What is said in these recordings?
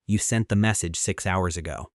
You sent the message 6 hours ago.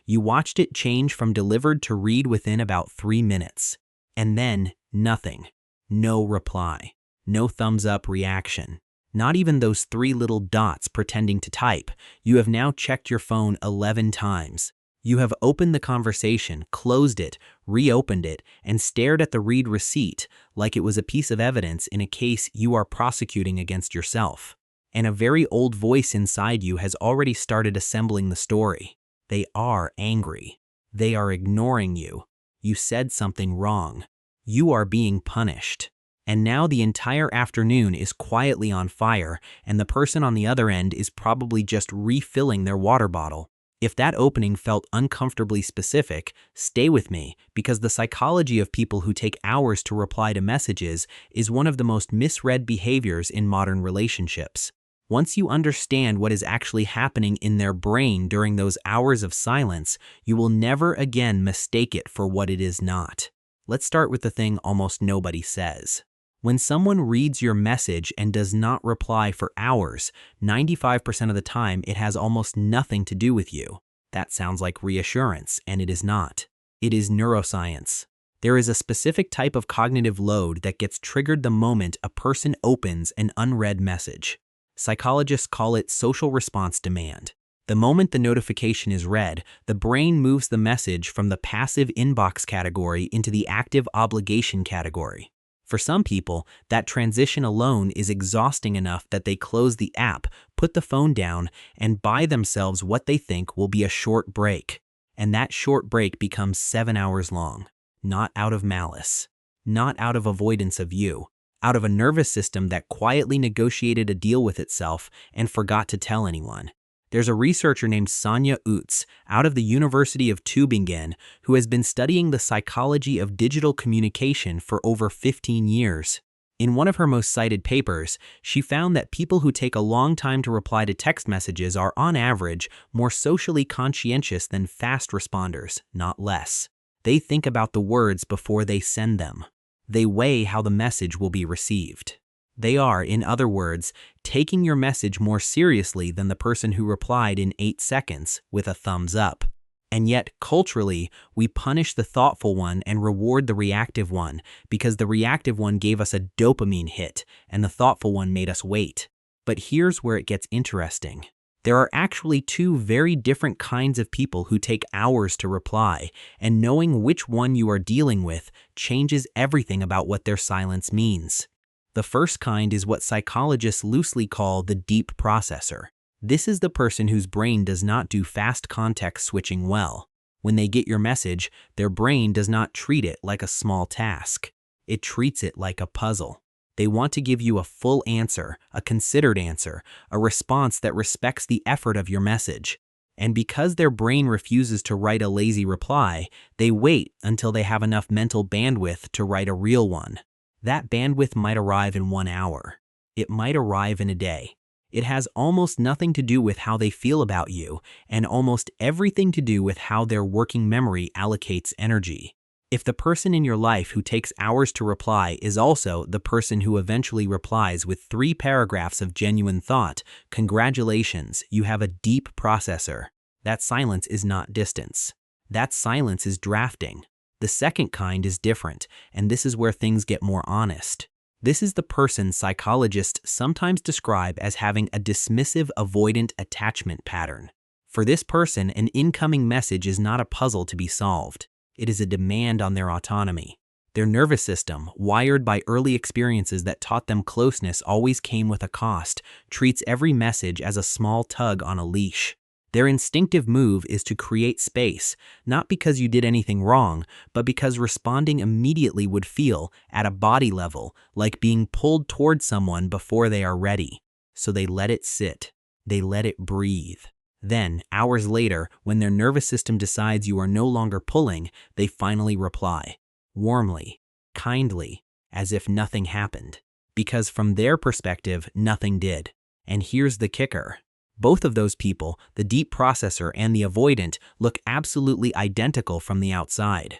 You watched it change from delivered to read within about 3 minutes. And then, nothing. No reply. No thumbs up reaction. Not even those 3 little dots pretending to type. You have now checked your phone 11 times. You have opened the conversation, closed it, reopened it, and stared at the read receipt like it was a piece of evidence in a case you are prosecuting against yourself. And a very old voice inside you has already started assembling the story. They are angry. They are ignoring you. You said something wrong. You are being punished. And now the entire afternoon is quietly on fire, and the person on the other end is probably just refilling their water bottle. If that opening felt uncomfortably specific, stay with me, because the psychology of people who take hours to reply to messages is one of the most misread behaviors in modern relationships. Once you understand what is actually happening in their brain during those hours of silence, you will never again mistake it for what it is not. Let's start with the thing almost nobody says. When someone reads your message and does not reply for hours, 95% of the time it has almost nothing to do with you. That sounds like reassurance, and it is not. It is neuroscience. There is a specific type of cognitive load that gets triggered the moment a person opens an unread message. Psychologists call it social response demand. The moment the notification is read, the brain moves the message from the passive inbox category into the active obligation category. For some people, that transition alone is exhausting enough that they close the app, put the phone down, and buy themselves what they think will be a short break. And that short break becomes 7 hours long. Not out of malice. Not out of avoidance of you. Out of a nervous system that quietly negotiated a deal with itself and forgot to tell anyone. There's a researcher named Sonja Utz out of the University of Tuebingen who has been studying the psychology of digital communication for over 15 years. In one of her most cited papers, she found that people who take a long time to reply to text messages are, on average, more socially conscientious than fast responders, not less. They think about the words before they send them. They weigh how the message will be received. They are, in other words, taking your message more seriously than the person who replied in 8 seconds with a thumbs up. And yet, culturally, we punish the thoughtful one and reward the reactive one because the reactive one gave us a dopamine hit and the thoughtful one made us wait. But here's where it gets interesting. There are actually 2 very different kinds of people who take hours to reply, and knowing which one you are dealing with changes everything about what their silence means. The first kind is what psychologists loosely call the deep processor. This is the person whose brain does not do fast context switching well. When they get your message, their brain does not treat it like a small task. It treats it like a puzzle. They want to give you a full answer, a considered answer, a response that respects the effort of your message. And because their brain refuses to write a lazy reply, they wait until they have enough mental bandwidth to write a real one. That bandwidth might arrive in 1 hour. It might arrive in a day. It has almost nothing to do with how they feel about you, and almost everything to do with how their working memory allocates energy. If the person in your life who takes hours to reply is also the person who eventually replies with 3 paragraphs of genuine thought, congratulations, you have a deep processor. That silence is not distance. That silence is drafting. The second kind is different, and this is where things get more honest. This is the person psychologists sometimes describe as having a dismissive avoidant attachment pattern. For this person, an incoming message is not a puzzle to be solved. It is a demand on their autonomy. Their nervous system, wired by early experiences that taught them closeness always came with a cost, treats every message as a small tug on a leash. Their instinctive move is to create space, not because you did anything wrong, but because responding immediately would feel, at a body level, like being pulled toward someone before they are ready. So they let it sit. They let it breathe. Then, hours later, when their nervous system decides you are no longer pulling, they finally reply. Warmly, kindly, as if nothing happened. Because from their perspective, nothing did. And here's the kicker. Both of those people, the deep processor and the avoidant, look absolutely identical from the outside.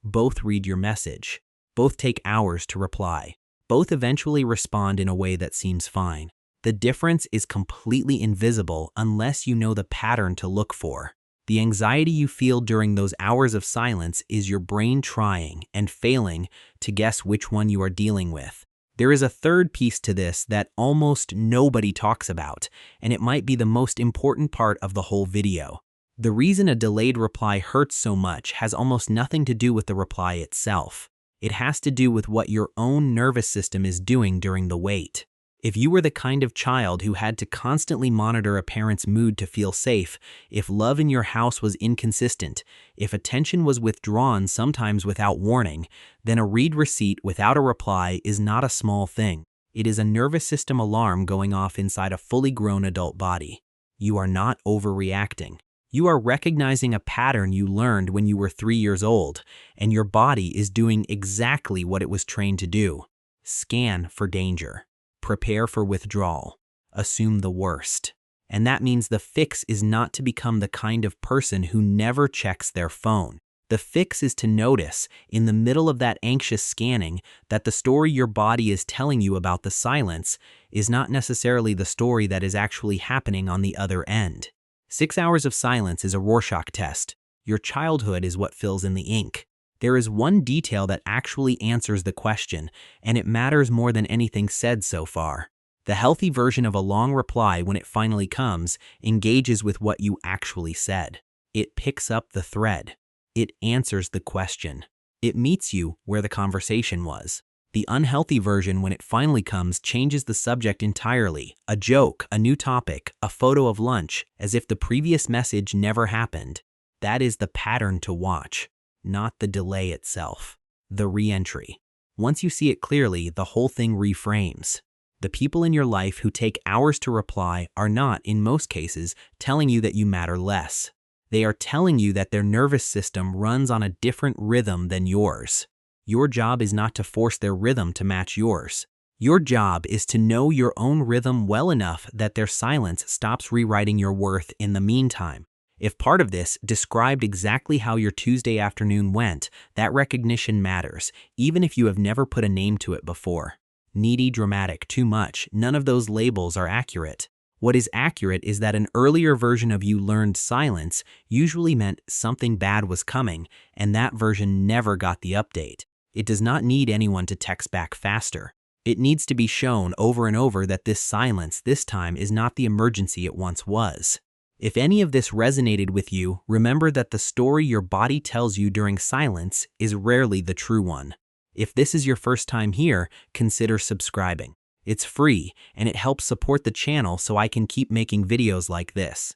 Both read your message. Both take hours to reply. Both eventually respond in a way that seems fine. The difference is completely invisible unless you know the pattern to look for. The anxiety you feel during those hours of silence is your brain trying and failing to guess which one you are dealing with. There is a third piece to this that almost nobody talks about, and it might be the most important part of the whole video. The reason a delayed reply hurts so much has almost nothing to do with the reply itself. It has to do with what your own nervous system is doing during the wait. If you were the kind of child who had to constantly monitor a parent's mood to feel safe, if love in your house was inconsistent, if attention was withdrawn sometimes without warning, then a read receipt without a reply is not a small thing. It is a nervous system alarm going off inside a fully grown adult body. You are not overreacting. You are recognizing a pattern you learned when you were 3 years old, and your body is doing exactly what it was trained to do. Scan for danger. Prepare for withdrawal. Assume the worst. And that means the fix is not to become the kind of person who never checks their phone. The fix is to notice, in the middle of that anxious scanning, that the story your body is telling you about the silence is not necessarily the story that is actually happening on the other end. 6 hours of silence is a Rorschach test. Your childhood is what fills in the ink. There is one detail that actually answers the question, and it matters more than anything said so far. The healthy version of a long reply, when it finally comes, engages with what you actually said. It picks up the thread. It answers the question. It meets you where the conversation was. The unhealthy version, when it finally comes, changes the subject entirely. A joke, a new topic, a photo of lunch, as if the previous message never happened. That is the pattern to watch, not the delay itself. The re-entry. Once you see it clearly, the whole thing reframes. The people in your life who take hours to reply are not, in most cases, telling you that you matter less. They are telling you that their nervous system runs on a different rhythm than yours. Your job is not to force their rhythm to match yours. Your job is to know your own rhythm well enough that their silence stops rewriting your worth in the meantime. If part of this described exactly how your Tuesday afternoon went, that recognition matters, even if you have never put a name to it before. Needy, dramatic, too much, none of those labels are accurate. What is accurate is that an earlier version of you learned silence usually meant something bad was coming, and that version never got the update. It does not need anyone to text back faster. It needs to be shown over and over that this silence this time is not the emergency it once was. If any of this resonated with you, remember that the story your body tells you during silence is rarely the true one. If this is your first time here, consider subscribing. It's free, and it helps support the channel so I can keep making videos like this.